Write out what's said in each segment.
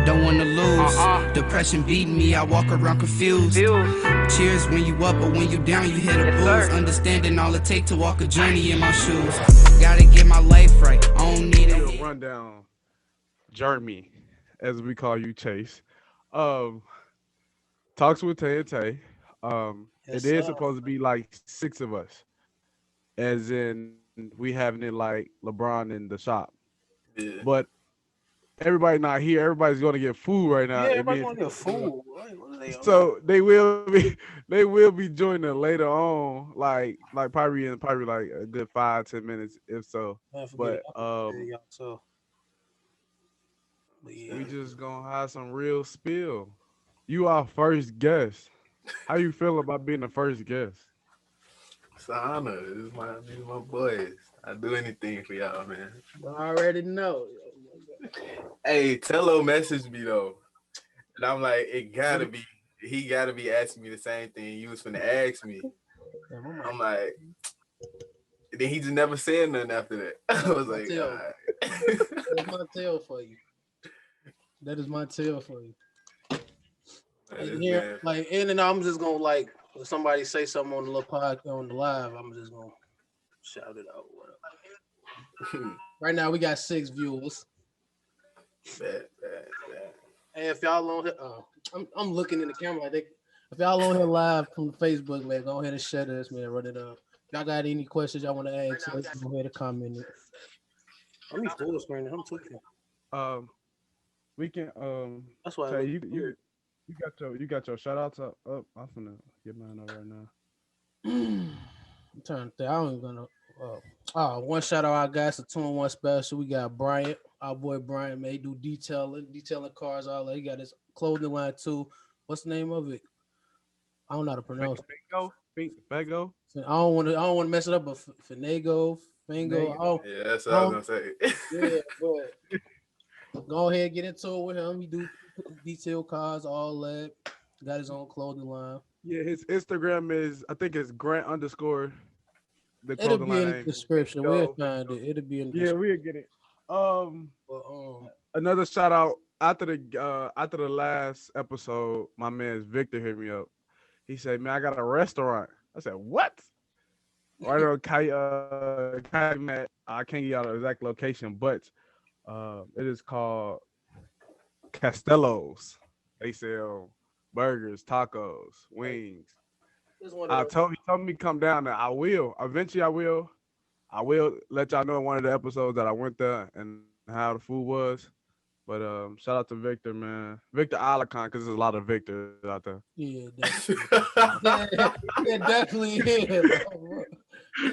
don't wanna lose. Depression beating me, I walk around confused. Cheers when you up, but when you down, you hit a booze. Understanding all it take to walk a journey in my shoes. Gotta get my life right, I don't need a rundown. Jeremy, as we call you, Chase. Um, talks with Tay&t'a. It Yes, is sir. supposed to be like 6 of us, as in we having it like LeBron in the shop. Yeah. But everybody not here. Everybody's going to get food right now. Yeah, It everybody being gonna get food. What are they on? so they will be joining later on, like probably like a good 5-10 minutes if so. Man, forget it. But Y'all, so, but yeah. we just gonna have some real spill. You our first guest. How you feel about being the first guest? It's an honor. These my boys. I do anything for y'all, man. I already know. Hey, Tello messaged me though, and I'm like, he gotta be asking me the same thing you was finna ask me. I'm like, then he just never said nothing after that. I was like, all right. That's my tale for you. That is my tale for you. Yeah, like, and then I'm just gonna like, if somebody say something on the little podcast on the live, I'm just gonna shout it out. Whatever. Right now we got 6 viewers. Bad. Hey, if y'all on here, I'm looking in the camera like if y'all on here live from Facebook, man, go ahead and share this, man. Run it up. If y'all got any questions y'all want to ask, let's go ahead and comment it. Let me full screen it. I'm tweaking. We can That's why. Tay, you got your shout outs up. I'm finna get mine up right now. I'm trying to think. I don't even gonna. One shout out I got. It's a 2-in-1 special. We got Bryant, our boy Bryant. Man, he do detailing cars. All that. He got his clothing line too. What's the name of it? I don't know how to pronounce it. Fago. I don't want to mess it up, but Fingo. Yeah, that's what I was gonna say. Yeah, but go ahead and get into it with him. He do detail cars, all that. Got his own clothing line. Yeah, his Instagram is I think it's Grant _. The It'll clothing be line in the name. description. We'll find it. It'll be in the Yeah, description. we'll get it. But, Another shout out after the last episode, my man Victor hit me up. He said, "Man, I got a restaurant." I said, "What?" Right on Calumet. I can't get out the exact location, but it is called Castello's. They sell burgers, tacos, wings. He told me come down there. I will. Eventually, I will. I will let y'all know in one of the episodes that I went there and how the food was. But shout out to Victor, man. Victor Alacon, because there's a lot of Victors out there. Yeah, it definitely is.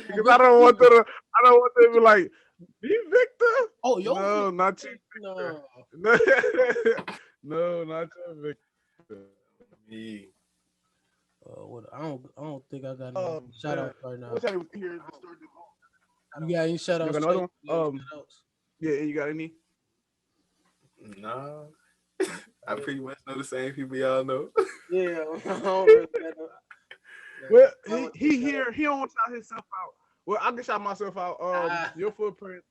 Because I don't want them to be like, "You Victor?" Oh, yo, no, not you, no, no, not you, Victor. Me. I don't think I got any shout outs right now. Here, You got any shout outs? You got another one? Yeah, you got any? Nah. I pretty much know the same people y'all know. Yeah. Well, he here. He don't shout himself out. Well, I can shout myself out. Your footprint.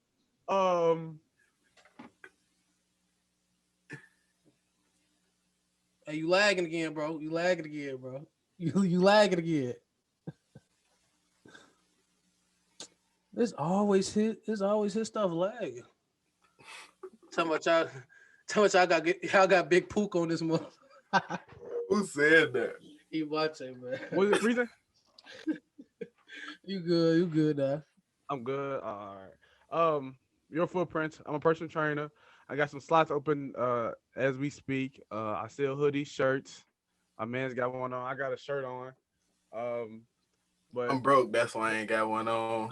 Hey, you lagging again, bro. You lagging again. It's always his stuff lagging. Tell me y'all got big pook on this month. Who said that? He watching, man. What's the reason? You good now. I'm good. All right. Your footprints. I'm a personal trainer. I got some slots open as we speak. I sell hoodies, shirts. My man's got one on. I got a shirt on. But I'm broke. That's why I ain't got one on.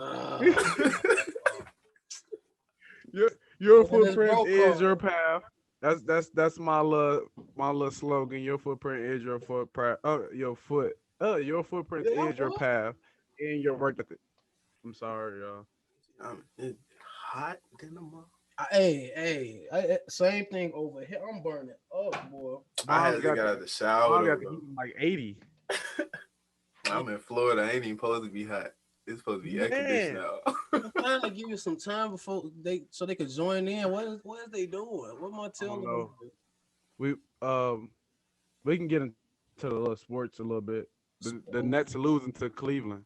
Your footprint is your path. That's my little slogan. Your footprint is your footprint. Your footprint is your path and your work ethic. I'm sorry, y'all. It's hot in the month. Hey, same thing over here. I'm burning up, boy. I had to get out of the shower. I got to heat like 80. I'm in Florida. I ain't even supposed to be hot. It's supposed to be air conditioned now. I'm trying to give you some time before they could join in. What is they doing? What am I telling them? We we can get into the little sports a little bit. The So, Nets are losing to Cleveland.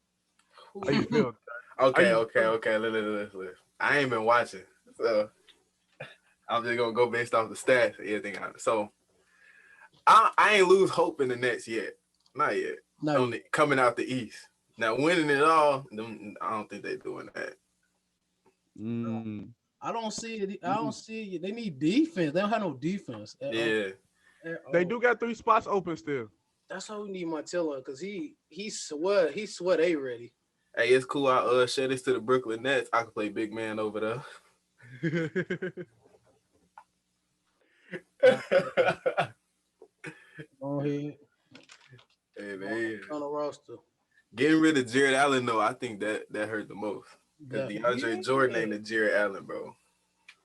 How you feel? How Okay, you okay, okay. Listen. I ain't been watching, so I'm just gonna go based off the stats and everything. So I ain't lose hope in the Nets yet, not yet. not On yet. coming out the East, now winning it all, I don't think they're doing that. Mm. I don't see it. I don't see it. They need defense. They don't have no defense at all. Yeah, At They all. do got 3 spots open still. That's why we need Martello because he sweat they ready. hey, it's cool. I share this to the Brooklyn Nets. I can play big man over there. Nah, go ahead. Hey man, On the roster. getting rid of Jared Allen though, I think that hurt the most because DeAndre Jordan Yeah. ain't the Jared Allen, bro.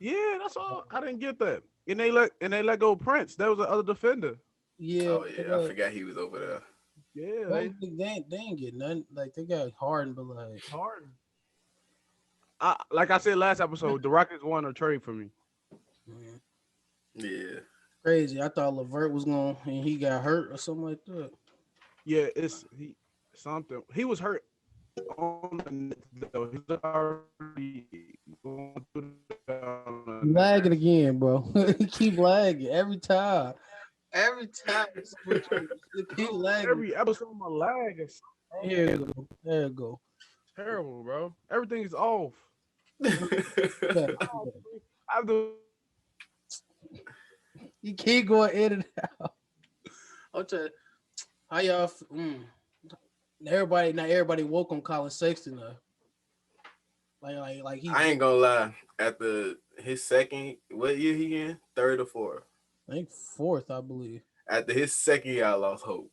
Yeah, that's all. I didn't get that. And they let go Prince. That was the other defender. Yeah, Oh yeah, I forgot he was over there. Yeah, they ain't get nothing. Like they got Harden, but like hard. Like I said last episode, the Rockets won a trade for me. man, Yeah, crazy. I thought Levert was going and he got hurt or something like that. Yeah, he was hurt on the Nets, though. He's already going through the Lagging again, bro. He keep lagging every time. Every time it keep lagging. every episode of my lag is Here you go. There you go. terrible, bro. Everything is off. Yeah. I have to You keep going in and out. I'll tell you, how y'all not everybody woke on Colin Sexton though. Like he I ain't gonna lie. After his second, what year he in? Third or fourth? I think fourth, I believe. After his second year, I lost hope.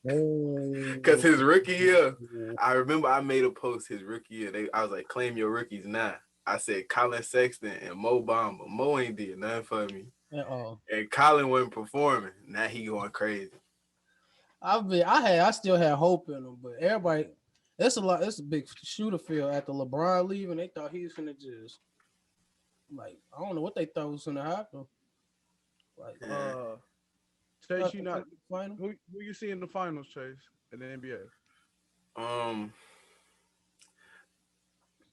Oh. Cause his rookie year, I remember I made a post his rookie year. I was like, claim your rookies now. I said Colin Sexton and Mo Bamba. Mo ain't did nothing for me. And Colin wasn't performing. Now he going crazy. I still had hope in him, but everybody, it's a big shooter field after LeBron leaving. They thought he was gonna just like I don't know what they thought was gonna happen. Like Chase, you not final? who you see in the finals, Chase, in the NBA?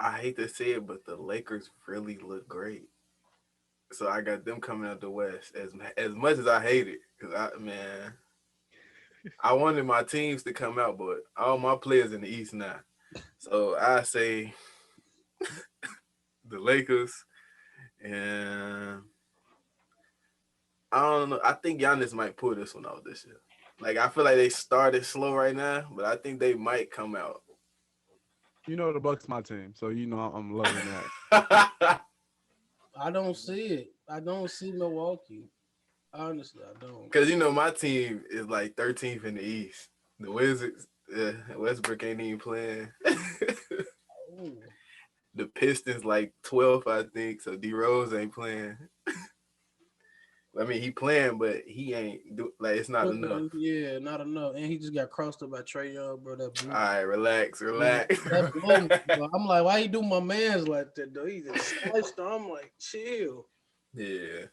I hate to say it, but the Lakers really look great. So I got them coming out the West as much as I hate it, because I wanted my teams to come out, but all my players in the East now. So I say the Lakers, and I don't know. I think Giannis might pull this one out this year. Like I feel like they started slow right now, but I think they might come out. You know the Bucks my team, so you know I'm loving that. I don't see it. I don't see Milwaukee. Honestly, I don't. Because you know my team is like 13th in the East. The Wizards, Westbrook ain't even playing. The Pistons like 12th, I think. So D Rose ain't playing. I mean, he playing, but he ain't it's not enough. Yeah, not enough. And he just got crossed up by Trae Young, bro. That blew. All right, relax. That blew, bro. I'm like, why you do my man's like that though? He just sliced. I'm like, chill. Yeah,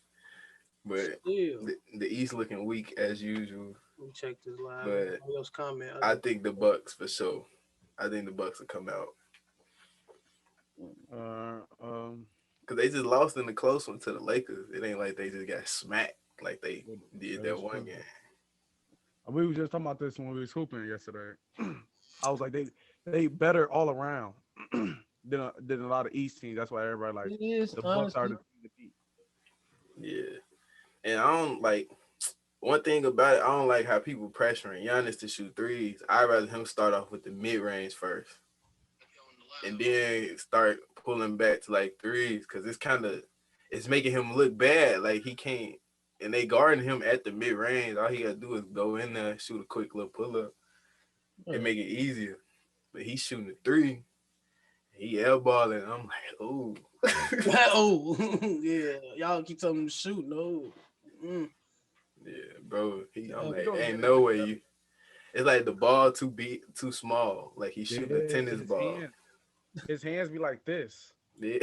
but the East looking weak as usual. Let me check this live. But comment. I think the Bucks for sure. I think the Bucks will come out. Because they just lost in the close one to the Lakers. It ain't like they just got smacked like they did that one game. We were just talking about this when we was hooping yesterday. I was like, they better all around than a lot of East teams. That's why everybody like the Bucks are the team to beat. Yeah, and I don't like one thing about it. I don't like how people pressuring Giannis to shoot threes. I'd rather him start off with the mid range first, and then start pulling back to like threes because it's making him look bad. Like he can't, and they guarding him at the mid range. All he gotta do is go in there, shoot a quick little pull up, and make it easier. But he's shooting a three, he airballing. I'm like, oh, oh, yeah. Y'all keep telling him to shoot. No, yeah, bro. I'm like, ain't no way you. It's like the ball too small. Like he's shooting a tennis ball. His hands be like this. Yeah.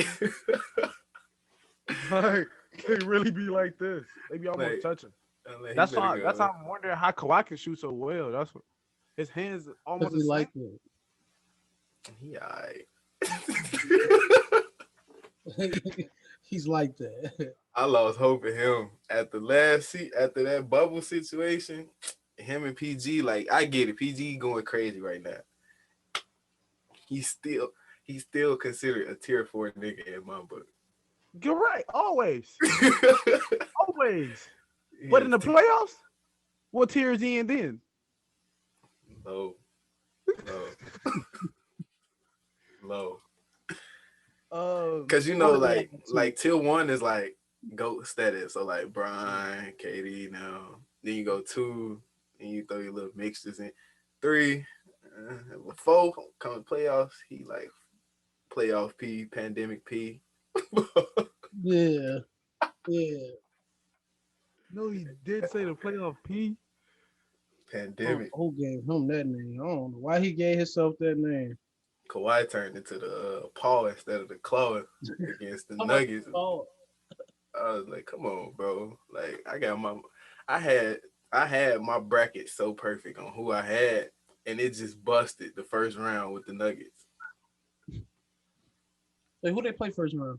Like, they really be like this. They be almost Like, touching. I'm like, he That's better why. That's go. how I'm wondering how Kawhi can shoot so well. That's what his hands almost the He same. like that. He alright. He's like that. I lost hope in him at the last seat after that bubble situation. Him and PG, like I get it. PG going crazy right now. He's still considered a tier 4 nigga in my book. You're right. Always. Always. But in He's the playoffs, what tier is he in then? low, low. Cause you know, like tier 1 is like GOAT status. So like Brian, KD now. Then you go 2, and you throw your little mixtures in. 3, 4 coming playoffs. He like playoff P, pandemic P. Yeah. No, he did say the playoff P. Pandemic. Who gave him that name? I don't know why he gave himself that name. Kawhi turned into the paw instead of the claw against the Nuggets. Oh. I was like, come on, bro. Like I had my bracket so perfect on who I had, and it just busted the first round with the Nuggets. Wait, who they play first round?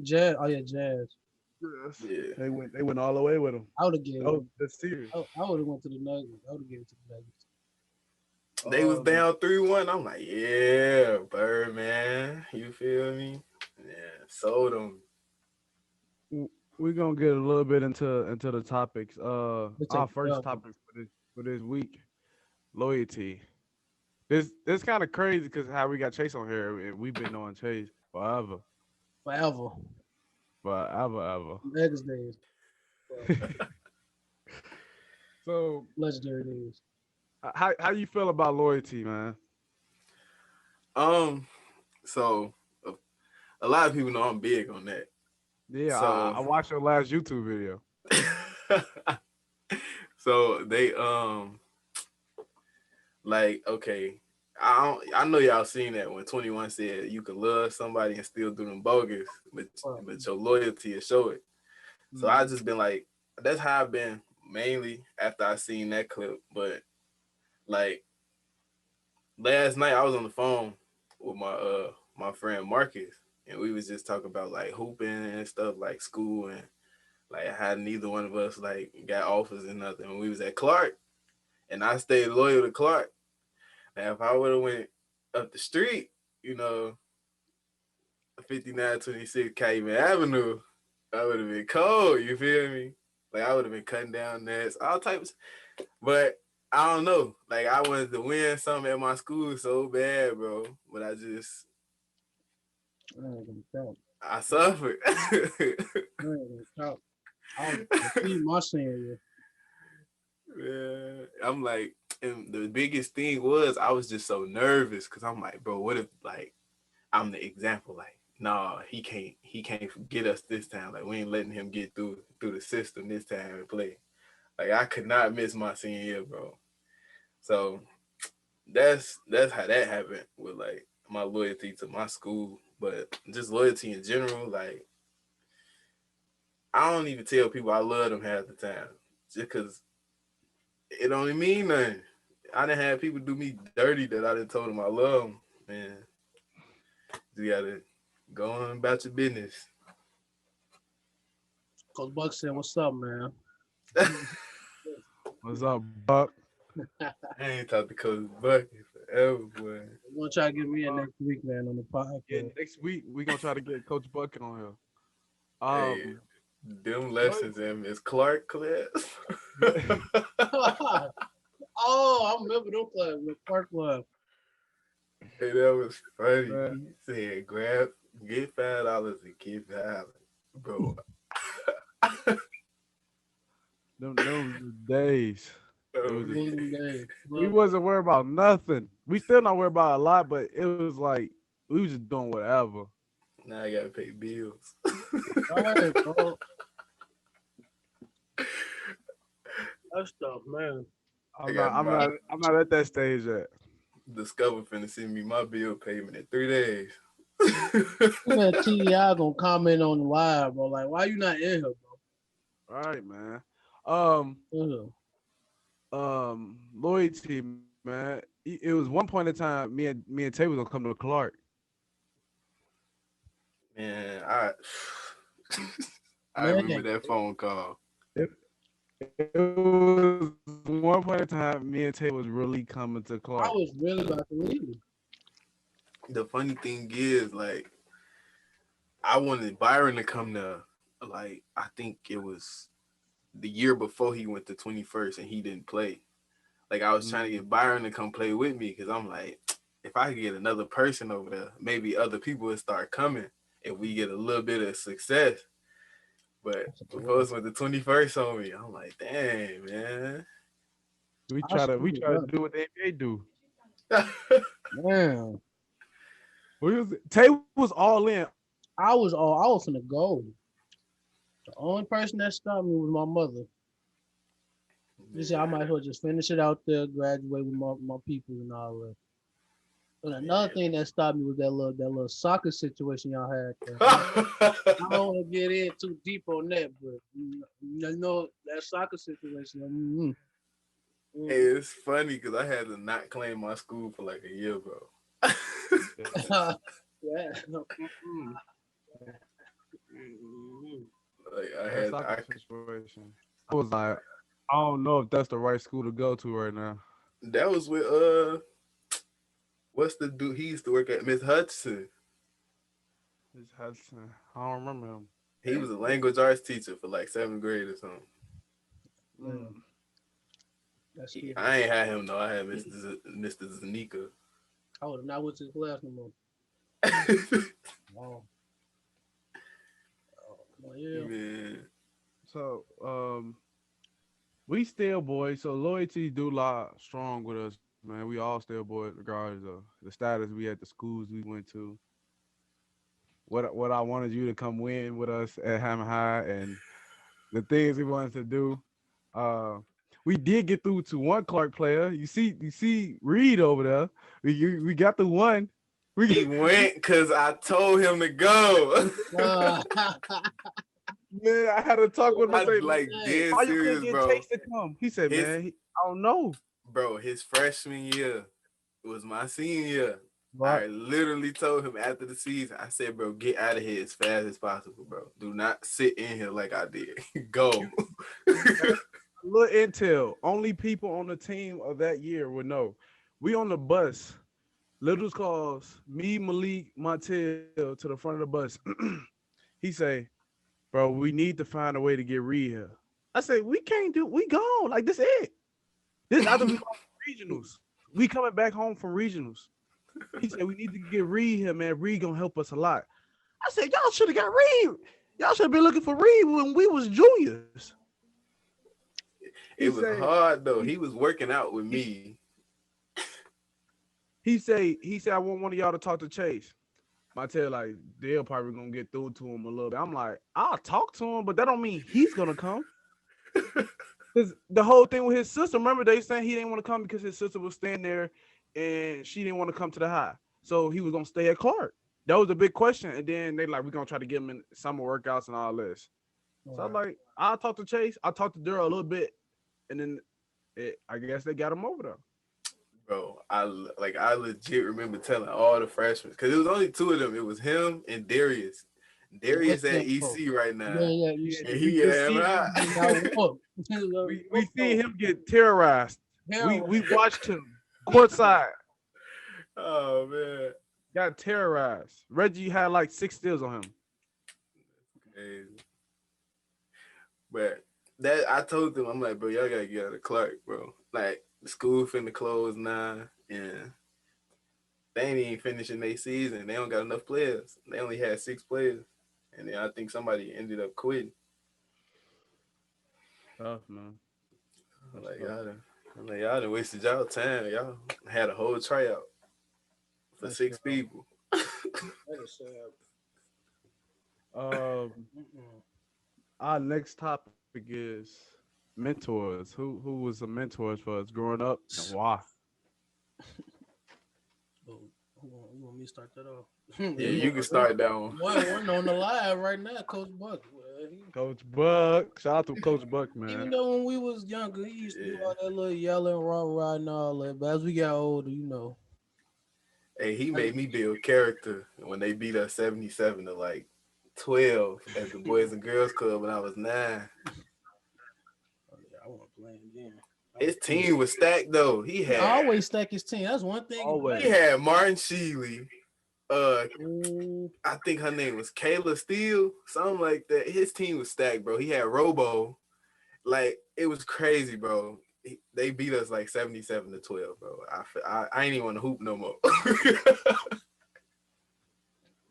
Jazz. Oh yeah, Jazz. Yes. Yeah. They went all the way with him. I would have gave. Oh, that's serious. I would have went to the Nuggets. I would have given it to the Nuggets. They was down 3-1. I'm like, yeah, Birdman. You feel me? Yeah, sold them. We're gonna get a little bit into the topics. Our first forever. topic for this week, loyalty. This kind of crazy because how we got Chase on here, and we've been knowing Chase forever, Forever. ever. X days. So, Legendary days. how you feel about loyalty, man? So a lot of people know I'm big on that. Yeah, So I watched your last YouTube video. so they like, okay, I know y'all seen that when 21 said you can love somebody and still do them bogus, but your loyalty is show it. So I just been like, that's how I've been mainly after I seen that clip. But like last night I was on the phone with my friend Marcus, and we was just talking about like hooping and stuff, like school, and like how neither one of us like got offers and nothing. When we was at Clark, and I stayed loyal to Clark. Now if I would have went up the street, 5926 Cayman Avenue, I would have been cold. You feel me? Like I would have been cutting down nets, all types. But I don't know. Like I wanted to win something at my school so bad, bro. But I suffered. My senior year. Yeah, I'm like, and the biggest thing was I was just so nervous because I'm like, bro, what if like I'm the example? Like, nah, he can't get us this time. Like we ain't letting him get through the system this time and play. Like I could not miss my senior year, bro. So that's how that happened with like my loyalty to my school, but just loyalty in general. Like I don't even tell people I love them half the time, just because it don't even mean nothing. I done had people do me dirty that I done told them I love them, man. You gotta go on about your business. Coach Buck said, "What's up, man?" What's up, Buck? I ain't talked to Coach Buck forever, boy. I'm gonna try to get me in next week, man, on the podcast. Yeah, next week we gonna try to get Coach Buck on here. Hey, them lessons in Miss Clark class. Oh, I remember them club, the Clark Club. Hey, that was funny. He said, get $5 and keep $5, bro. Them days. Days. We wasn't worried about nothing. We still not worried about a lot, but it was like we was just doing whatever. Now I gotta pay bills. All right, bro. That's tough, man. I'm not at that stage yet. Discover finna send me my bill payment in 3 days. Man, TAE gonna comment on the live, bro. Like, why you not in here, bro? All right, man. In Loyalty, man. It was one point in time, me and Tay was gonna come to Clark. Man, I I here. remember Man, that phone call. It was one point in time, me and Tay was really coming to I Clark. was really about to leave. The funny thing is, like, I wanted Byron to come to, like, I think it was the year before he went to 21st and he didn't play. Like, I was trying to get Byron to come play with me because I'm like, if I could get another person over there, maybe other people would start coming if we get a little bit of success. But before it went the 21st on me, I'm like, dang, man. We I try to screwed we it try to up. do what the NBA do. Man, Tay was all in. I was finna go. The only person that stopped me was my mother. She said I might as well just finish it out there, graduate with my people and all that. But another thing that stopped me was that little soccer situation y'all had there. I don't want to get in too deep on that, but you know that soccer situation. It's funny because I had to not claim my school for like a year, bro. Yeah. Like That soccer situation. I was like, I don't know if that's the right school to go to right now. that was with what's the dude? He used to work at Miss Hudson. This Hudson. I don't remember him. He was a language arts teacher for like 7th grade or something. Yeah. That's Yeah, it. I ain't had him though. I had Mr. Zanika. I would have not went to the class no more. Wow. Oh, yeah. Man. So we still boys. So loyalty do lie strong with us, man. We all still boys, regardless of the status we at, the schools we went to. What I wanted you to come win with us at Hammond High and the things we wanted to do. Uh, we did get through to one Clark player. You see Reed over there. We got the one. He went because I told him to go. Man, I had to talk with him. I Say, like dead why you couldn't serious, get bro. Chase to come? He said, man, I don't know. Bro, his freshman year was my senior year. Right. I literally told him after the season, I said, bro, get out of here as fast as possible, bro. Do not sit in here like I did. Go. Little intel. Only people on the team of that year would know. We on the bus. Littles calls me, Malik, Montel to the front of the bus. He say, bro, we need to find a way to get Reed here. I say, we gone. Like, this it. This after we regionals. We coming back home from regionals. He said, we need to get Reed here, man. Reed gonna help us a lot. I said, y'all should have got Reed. Y'all should have been looking for Reed when we was juniors. It was hard, though. He was working out with me. He said, I want one of y'all to talk to Chase. I tell like they're probably gonna get through to him a little bit. I'm like, I'll talk to him, but that don't mean he's gonna come. Cause the whole thing with his sister, remember they saying he didn't want to come because his sister was staying there and she didn't want to come to the high. So he was gonna stay at Clark. That was a big question. And then they like, we're gonna try to get him in summer workouts and all this. So I'm like, I'll talk to Chase, I'll talk to Daryl a little bit, and then I guess they got him over there. Bro, I legit remember telling all the freshmen because it was only 2 of them. It was him and Darius. Darius at EC right now. Yeah. And he we see him get terrorized. We watched him courtside. Oh man, got terrorized. Reggie had like 6 steals on him. Crazy. But that I told them, I'm like, bro, y'all gotta get out of Clark, bro. Like the school finna close now, and they ain't even finishing their season. They don't got enough players. They only had 6 players, and then I think somebody ended up quitting. Tough, man. I'm like, y'all done wasted y'all time. Y'all had a whole tryout for 6 people. Our next topic is mentors. Who was the mentors for us growing up and why? You want me to start that off? Yeah, you can start that one. One on the live right now, Coach Buck. Coach Buck. Shout out to Coach Buck, man. Even though when we was younger, he used to do all that little yelling, rah and all that. But as we got older, Hey, he made me build character when they beat us 77 to like 12 at the Boys and Girls Club when I was 9. I want to play again. His team was stacked though. He always stack his team. That's one thing. Always. He had Martin Sheely. I think her name was Kayla Steele, something like that. His team was stacked, bro. He had Robo. Like, it was crazy, bro. They beat us like 77 to 12, bro. I ain't even want to hoop no more.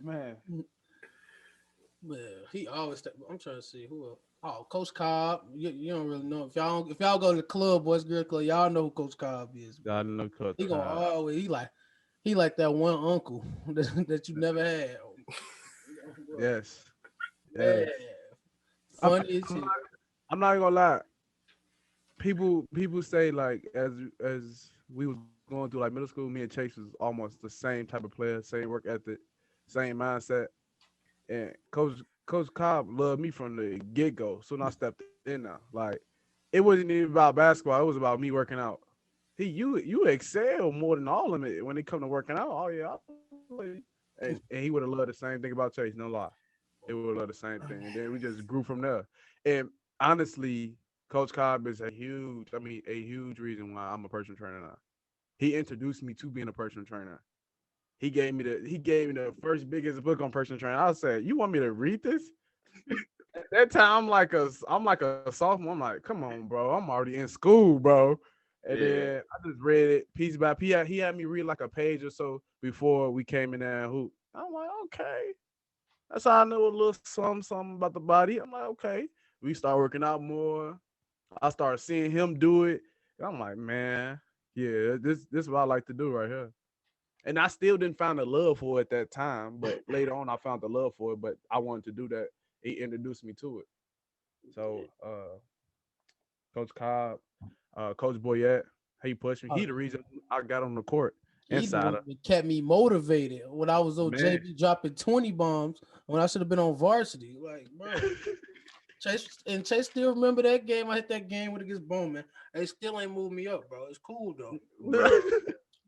Man. Well, he always. I'm trying to see who else. Oh, Coach Cobb. You don't really know if y'all go to the club, Boys Girl Club, y'all know who Coach Cobb is. I know Coach. He gonna always he like that one uncle that you never had. Yes. Yeah. Funny as shit. I'm not gonna lie. People say like as we was going through like middle school, me and Chase was almost the same type of player, same work ethic, same mindset. And Coach Cobb loved me from the get-go. So when I stepped in now, like it wasn't even about basketball, it was about me working out. You excel more than all of it when it come to working out. Oh yeah. And he would have loved the same thing about Chase, no lie. It would have loved the same thing. And then we just grew from there. And honestly, Coach Cobb is a huge reason why I'm a personal trainer now. He introduced me to being a personal trainer. He gave me the first biggest book on personal training. I said, "You want me to read this?" At that time, I'm like a sophomore. I'm like, "Come on, bro. I'm already in school, bro." And then I just read it piece by piece. He had me read like a page or so before we came in there and hoop. I'm like, okay. That's how I know a little something about the body. I'm like, okay. We start working out more. I started seeing him do it. And I'm like, man, yeah, this is what I like to do right here. And I still didn't find the love for it at that time, but later on I found the love for it. But I wanted to do that. He introduced me to it. So Coach Cobb, Coach Boyette, he pushed me. He the reason I got on the court. He kept me motivated when I was on JV dropping 20 bombs when I should have been on varsity. Like, bro. Chase still remember that game. I hit that game with against Bowman. They still ain't moved me up, bro. It's cool though.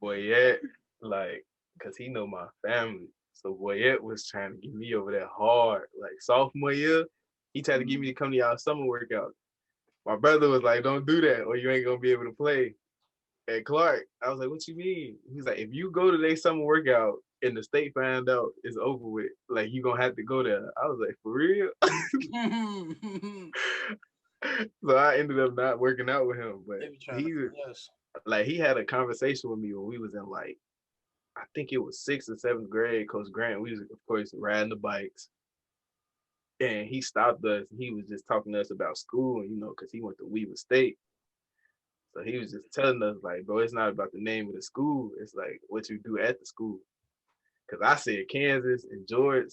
Boyette, like, cause he know my family. So Boyette was trying to get me over there hard. Like sophomore year, he tried to get me to come to y'all summer workout. My brother was like, "Don't do that, or you ain't gonna be able to play." At Clark, I was like, "What you mean?" He's like, "If you go to their summer workout and the state find out it's over with, like you gonna have to go there." I was like, "For real?" So I ended up not working out with him, but he had a conversation with me when we was in like, I think it was 6th or 7th grade. Coach Grant, we was of course riding the bikes, and he stopped us. And he was just talking to us about school, because he went to Weaver State. So he was just telling us like, bro, it's not about the name of the school. It's like what you do at the school. Cause I said Kansas and George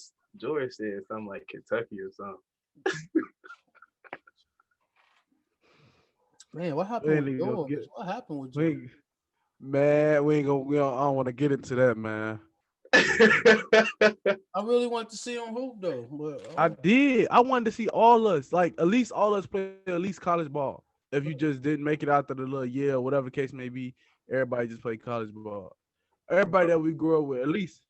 said something like Kentucky or something. Man, what happened with George? What happened with George? Man, I don't want to get into that, man. I really want to see him hoop though. But, I did. I wanted to see all us, like at least all us play at least college ball. If you just didn't make it out to the little year or whatever the case may be, everybody just play college ball. Everybody that we grew up with, at least.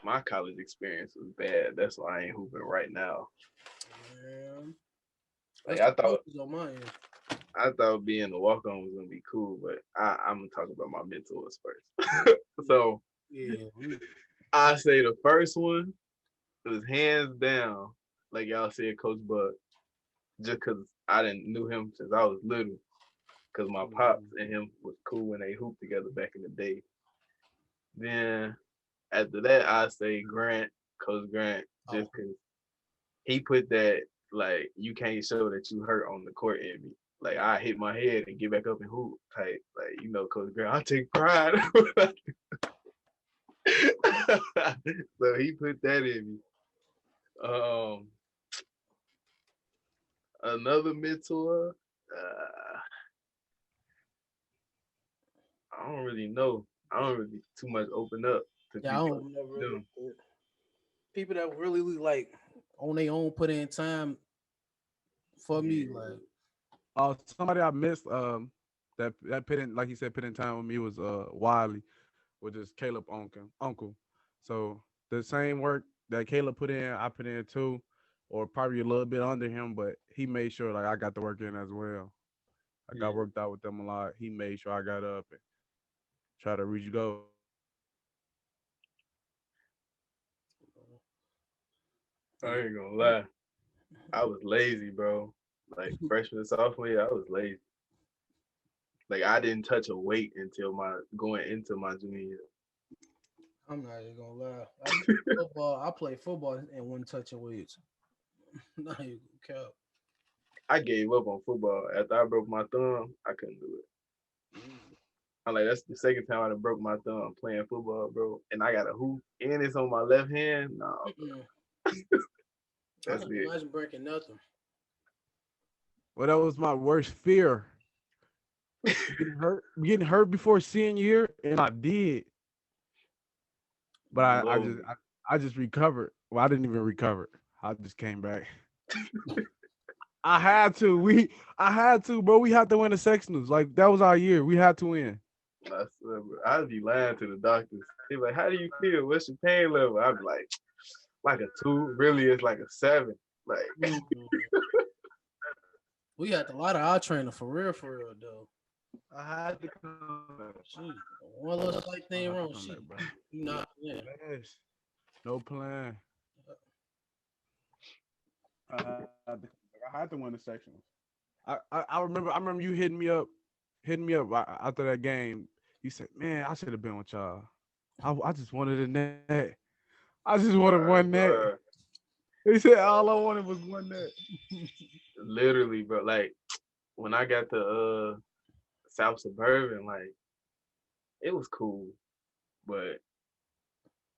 My college experience was bad. That's why I ain't hooping right now. Like I thought being the walk-on was gonna be cool, but I'm gonna talk about my mentors first. So I say the first one was hands down, like y'all said, Coach Buck, just because I didn't knew him since I was little. Because my pops and him was cool when they hooped together back in the day. Then after that, I say Grant, Coach Grant, just because he put that, like, you can't show that you hurt on the court in me. Like, I hit my head and get back up and hoop type. Like, Coach Grant, I take pride. So he put that in me. Another mentor, I don't really know. I don't really too much open up to Yeah, I people. don't never really Them. people that really like on their own put in time for me. Like Somebody I missed that put in, like he said, put in time with me was Wiley, which is Caleb uncle. So the same work that Caleb put in, I put in too, or probably a little bit under him, but he made sure like I got the work in as well. I Yeah. got worked out with them a lot. He made sure I got up and try to reach goals. I ain't gonna lie. I was lazy, bro. Like freshman and sophomore year, I was lazy. Like I didn't touch a weight until my going into my junior year. I'm not even gonna lie. I play football and wouldn't touch your weights. Not even gonna count. I gave up on football after I broke my thumb. I couldn't do it. I'm like, that's the second time I done broke my thumb playing football, bro. And I got a hoop and it's on my left hand. Nah, I that's can it. imagine breaking nothing. Well, that was my worst fear. Getting hurt before senior year, and I did. But Lord. I just recovered. Well, I didn't even recover. I just came back. I had to. I had to, bro. We had to win the sectionals. Like that was our year. We had to win. I swear, bro. I'd be lying to the doctors. They be like, how do you feel? What's your pain level? I'd be like a 2. Really, it's like a 7. Like, Mhm. We had a lot of our training for real though. I had to come back. She one little slight I thing had to wrong, come she back, bro. you not in. Yes. No plan. I had to win the sectionals. I remember you hitting me up after that game. You said, "Man, I should have been with y'all. I just wanted a net. I just wanted one net." bro, He said, "All I wanted was one net." literally, bro. Like, when I got to South Suburban, like, it was cool. But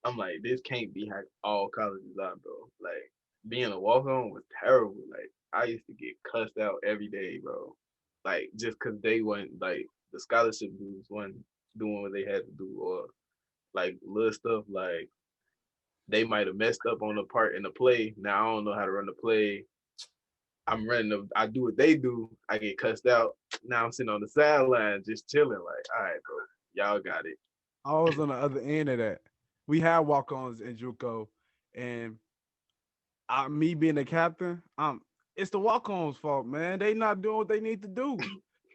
I'm like, this can't be how all colleges are, bro. Like, being a walk on was terrible. Like, I used to get cussed out every day, bro. Like, just because they wasn't, like, the scholarship dudes wasn't doing what they had to do, or like little stuff like they might have messed up on the part in the play. Now I don't know how to run the play. I do what they do. I get cussed out. Now I'm sitting on the sideline just chilling. Like, all right, bro, y'all got it. I was on the other end of that. We had walk-ons in JUCO, and me being the captain, it's the walk-ons' fault, man. They not doing what they need to do.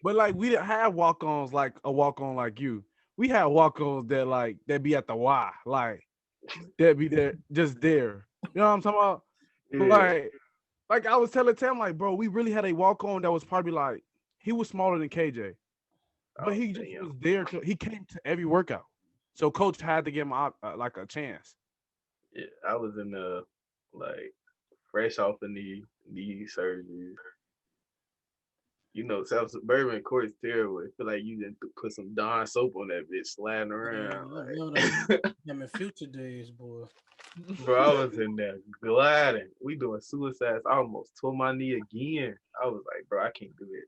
But like we didn't have walk-ons like a walk-on like you. We had walk-ons that be at the Y, like that be there just there. You know what I'm talking about? Yeah. Like I was telling Tam, like, bro, we really had a walk-on that was probably like he was smaller than KJ, but Oh he just damn. was there. He came to every workout, so coach had to give him like a chance. Yeah, I was in the like fresh off the knee surgery. You know, South Suburban court's terrible. I feel like you didn't put some Dawn soap on that bitch sliding Yeah, around. I know Like, them in future days, boy. bro, I was in there gliding. We doing suicides. I almost tore my knee again. I was like, bro, I can't do it.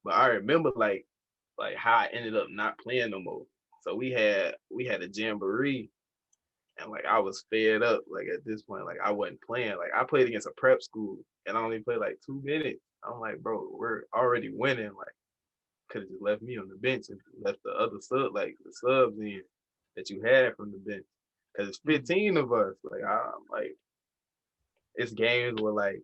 But I remember like how I ended up not playing no more. So we had a jamboree, and like I was fed up. Like at this point, like I wasn't playing. Like I played against a prep school, and I only played like 2 minutes. I'm like, bro, we're already winning. Like could have just left me on the bench and left the other like the subs in that you had from the bench. Cause it's 15 of us. Like I'm like, it's games where like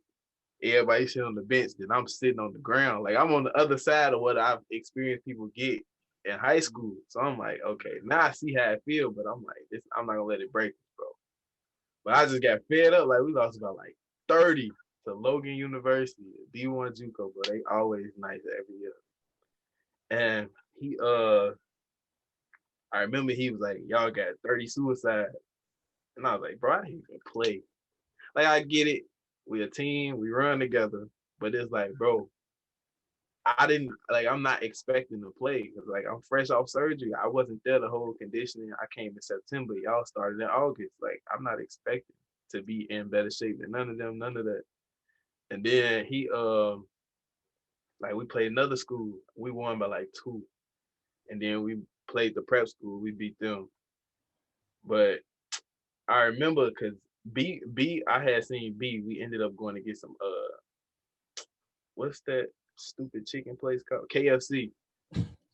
everybody sitting on the bench, then I'm sitting on the ground. Like I'm on the other side of what I've experienced people get in high school. So I'm like, okay, now I see how I feel, but I'm like, I'm not gonna let it break me, bro. But I just got fed up. Like we lost about like 30 to Logan University, D1 JUCO, but they always nice every year. And he I remember he was like, y'all got 30 suicides. And I was like, bro, I didn't even play. Like I get it. We a team, we run together. But it's like, bro, I didn't like I'm not expecting to play because like I'm fresh off surgery. I wasn't there the whole conditioning. I came in September. Y'all started in August. Like I'm not expecting to be in better shape than none of them, none of that. And then he like we played another school. We won by like 2. And then played the prep school. We beat them. But I remember because I had seen B. We ended up going to get some what's that stupid chicken place called? KFC.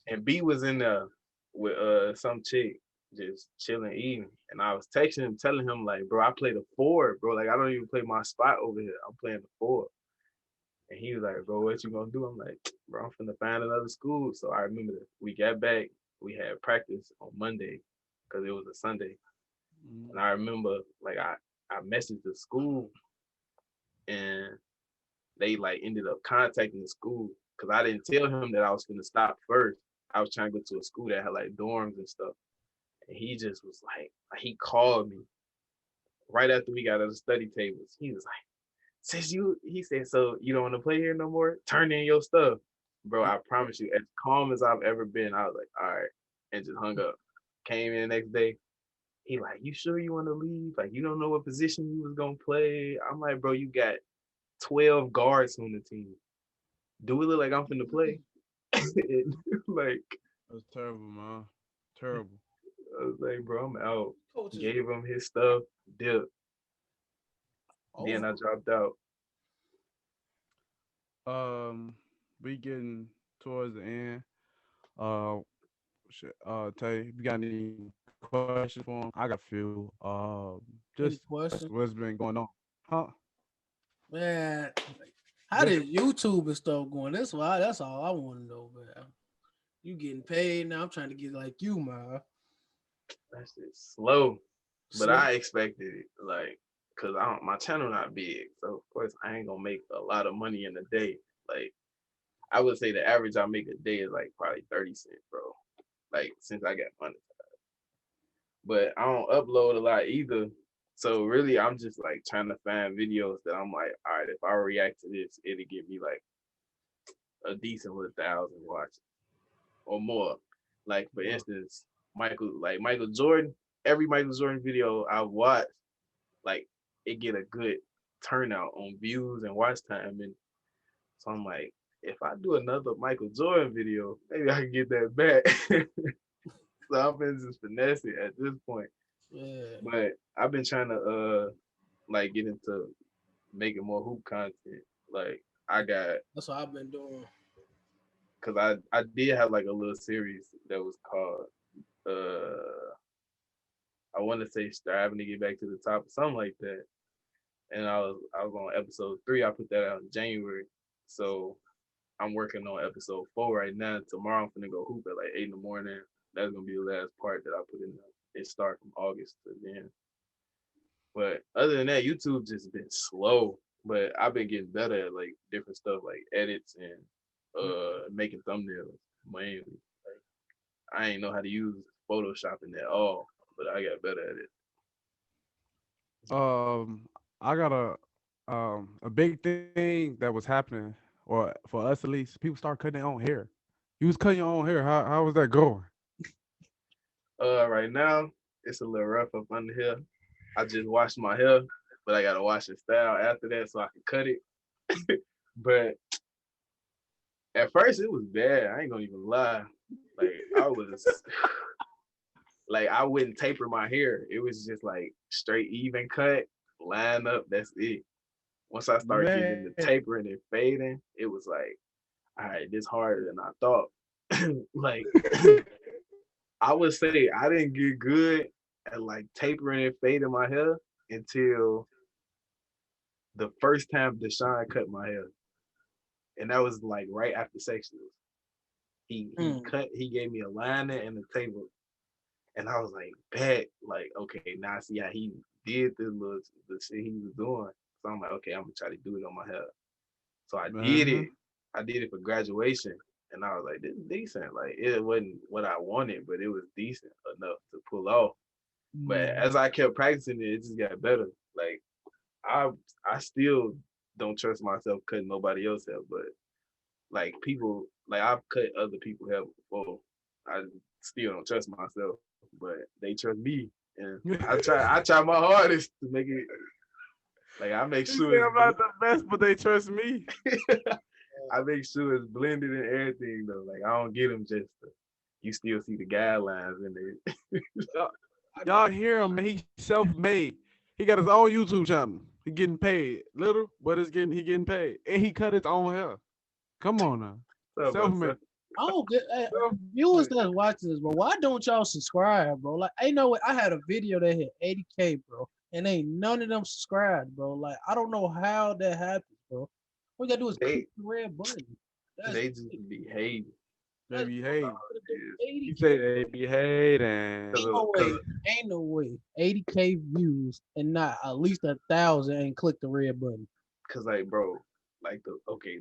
And B was in there with some chick just chilling eating. And I was texting him, telling him like, bro, I play the 4, bro. Like I don't even play my spot over here. I'm playing the 4. And he was like, bro, what you gonna do? I'm like, bro, I'm finna find another school. So I remember that we got back, we had practice on Monday because it was a Sunday. And I remember like I messaged the school and they like ended up contacting the school because I didn't tell him that I was gonna stop first. I was trying to go to a school that had like dorms and stuff. And he just was like, he called me right after we got out of the study tables. He was like, he said, so you don't want to play here no more? Turn in your stuff. Bro, I promise you, as calm as I've ever been, I was like, all right, and just hung up. Came in the next day. He like, you sure you want to leave? Like, you don't know what position you was gonna play. I'm like, bro, you got 12 guards on the team. Do it look like I'm finna play? Like, that's terrible, man. Terrible. I was like, bro, I'm out. Coaches. Gave him his stuff, dipped. Then I dropped out. We getting towards the end. Tay, you got any questions for him? I got a few. Just what's been going on, huh? Man, how did YouTube and stuff going? That's all I want to know, man. You getting paid now? I'm trying to get like you, man. That's just slow. But I expected it, like, cause my channel not big, so of course I ain't gonna make a lot of money in a day. Like, I would say the average I make a day is like probably 30 cents, bro. Like since I got monetized, but I don't upload a lot either. So really, I'm just like trying to find videos that I'm like, all right, if I react to this, it'll give me like a decent 1,000 watches or more. Like for instance, Michael Jordan. Every Michael Jordan video I watch, like it get a good turnout on views and watch time, and so I'm like, if I do another Michael Jordan video, maybe I can get that back. So I've been just finessing at this point. Yeah. But I've been trying to like get into making more hoop content. Like that's what I've been doing. Cause I did have like a little series that was called I want to say striving to get back to the top or something like that. And I was on episode 3. I put that out in January. So I'm working on episode 4 right now. Tomorrow I'm gonna go hoop at like 8 in the morning. That's gonna be the last part that I put in there. It start from August to then. But other than that, YouTube just been slow. But I've been getting better at like different stuff like edits and making thumbnails mainly. Like I ain't know how to use photoshopping at all, but I got better at it. I got a big thing that was happening, or for us at least, people start cutting their own hair. You was cutting your own hair. How was that going? Right now it's a little rough up under here. I just washed my hair, but I gotta wash the style after that so I can cut it. But at first it was bad. I ain't gonna even lie. Like I was like I wouldn't taper my hair. It was just like straight even cut, line up, that's it. Once I started getting the tapering and fading, it was like, all right, this harder than I thought. Like I would say I didn't get good at like tapering and fading my hair until the first time Deshaun cut my hair. And that was like right after sectionals. He gave me a liner and a taper. And I was like, bet, like, okay, now I see how he did the shit he was doing. So I'm like, okay, I'm gonna try to do it on my hair. So I did it. I did it for graduation. And I was like, this is decent. Like it wasn't what I wanted, but it was decent enough to pull off. But as I kept practicing it, it just got better. Like I still don't trust myself cutting nobody else hair, but like people, like I've cut other people hair before. I still don't trust myself, but they trust me, and I try my hardest to make it. Like I make sure I'm not the best, but they trust me. I make sure it's blended and everything though. Like I don't get them just to you still see the guidelines in there. Y'all hear him, man. He's self-made. He got his own YouTube channel. He getting paid. Little, but he getting paid. And he cut his own hair. Come on now. Self-made. I don't get viewers that's watching this, bro. Why don't y'all subscribe, bro? Like, ain't no way. I had a video that hit 80K, bro, and ain't none of them subscribed, bro. Like, I don't know how that happens, bro. All you gotta do is click the red button. They just be hating. They be hating. You say they be hating. Ain't no way. 80K views and not at least 1,000 and click the red button. Cause like, bro, like the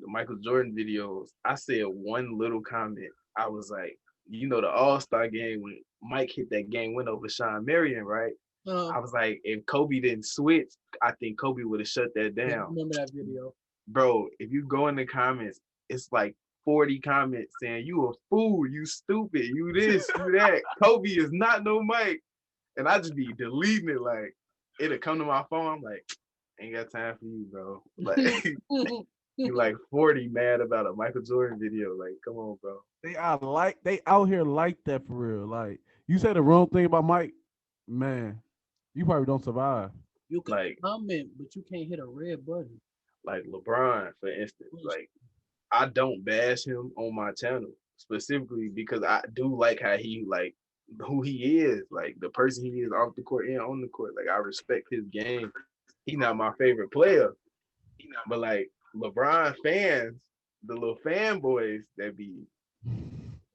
Michael Jordan videos, I said one little comment. I was like, you know, the All-Star game when Mike hit that game win over Sean Marion, right? I was like, if Kobe didn't switch, I think Kobe would have shut that down. I remember that video. Bro, if you go in the comments, it's like 40 comments saying, you a fool, you stupid, you this, you that. Kobe is not no Mike. And I just be deleting it. Like, it'll come to my phone. I'm like, ain't got time for you, bro. Like, you like 40 mad about a Michael Jordan video. Like, come on, bro. They out here like that for real. Like, you said the wrong thing about Mike, man, you probably don't survive. You can like, comment, but you can't hit a red button. Like LeBron, for instance, like, I don't bash him on my channel specifically because I do like how he, like, who he is, like the person he is off the court and on the court. Like, I respect his game. He's not my favorite player, but like LeBron fans, the little fanboys that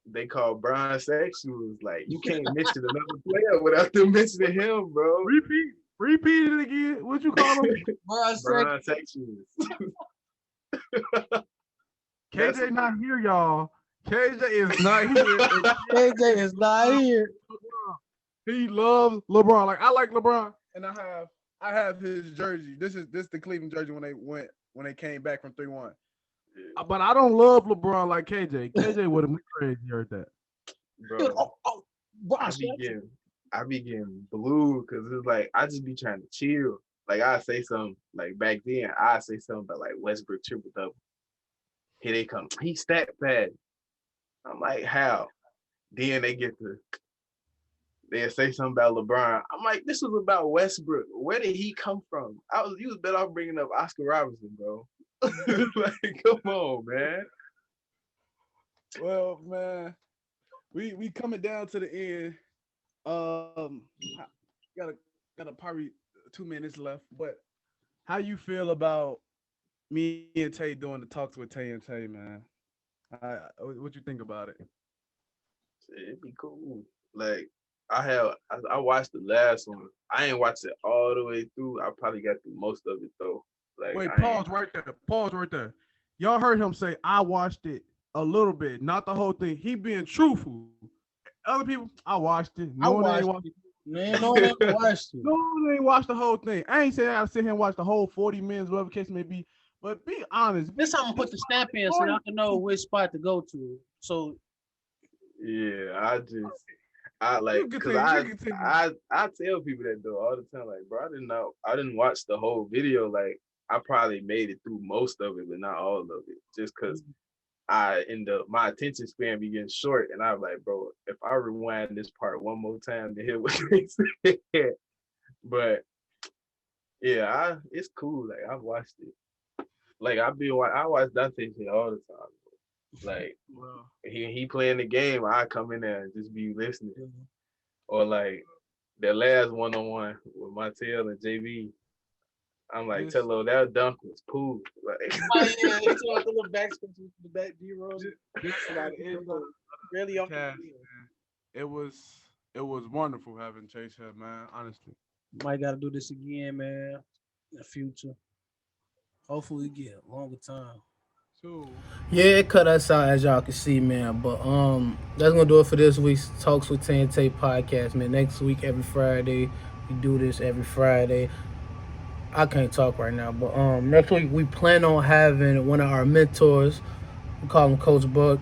they call Bron sexuals. Like, you can't mention another player without them mentioning him, bro. Repeat it again. What you call them? Bron sexuals. KJ not here, y'all. KJ is not here. KJ is not here. He loves LeBron. Like, I like LeBron, and I have his jersey. This the Cleveland jersey when they came back from 3-1. But I don't love LeBron like KJ. KJ would have been crazy heard that. Bro, I be getting blue because it's like I just be trying to chill. Like, I say something, like back then, I say something about like Westbrook triple double. Here they come. He stat pad. I'm like, how? Then they'll say something about LeBron. I'm like, this was about Westbrook. Where did he come from? You was better off bringing up Oscar Robertson, bro. Like, come on, man. Well, man, we coming down to the end. Got probably 2 minutes left. But how you feel about me and Tay doing the talks with Tay&t'a, man? What you think about it? It'd be cool. Like, I watched the last one. I ain't watched it all the way through. I probably got through most of it though. Like, wait, pause right there. Y'all heard him say I watched it a little bit, not the whole thing. He being truthful. Other people, I watched it. No one ain't watched it. Man, no one ain't watched it. No one ain't watched the whole thing. I ain't saying I gotta sit here and watch the whole 40 minutes, whatever case may be. But be honest. This time I'm gonna put the stamp in so I can know which spot to go to. So yeah, I like, because I tell people that though all the time. Like, bro, I didn't watch the whole video. Like, I probably made it through most of it, but not all of it, just because my attention span be getting short, and I'm like, bro, if I rewind this part one more time to hear what they said. But yeah, it's cool. Like, I've watched it. Like, I watch Dante shit all the time. Like, he playing the game, I come in there and just be listening. Or like that last one-on-one with Montel and JB, I'm like, Tello, that dunk was cool. Like, yeah, it's like the little the back D-rolls. Really off the It was wonderful having Chase here, man. Honestly, might gotta do this again, man. In the future, hopefully, we get a longer time. Yeah, it cut us out as y'all can see, man. But that's gonna do it for this week's Talks with Tay&t'a podcast, man. Next week, every Friday, we do this every Friday. I can't talk right now, but next week we plan on having one of our mentors. We call him Coach Buck.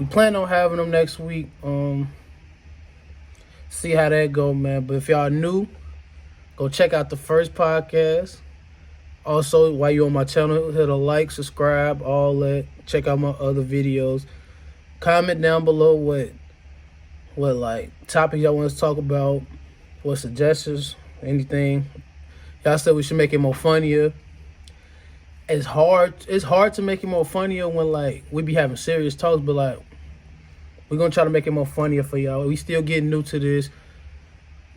We plan on having him next week. See how that go, man. But if y'all new, go check out the first podcast. Also, while you're on my channel, hit a like, subscribe, all that. Check out my other videos. Comment down below what what like topics y'all want us to talk about, what suggestions, anything. Y'all said we should make it more funnier. It's hard. It's hard to make it more funnier when like we be having serious talks, but like we're gonna try to make it more funnier for y'all. We still getting new to this.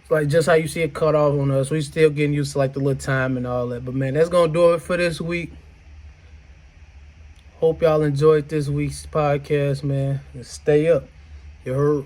Like just how you see it cut off on us, we still getting used to like the little time and all that. But man, that's gonna do it for this week. Hope y'all enjoyed this week's podcast, man. And stay up. You heard?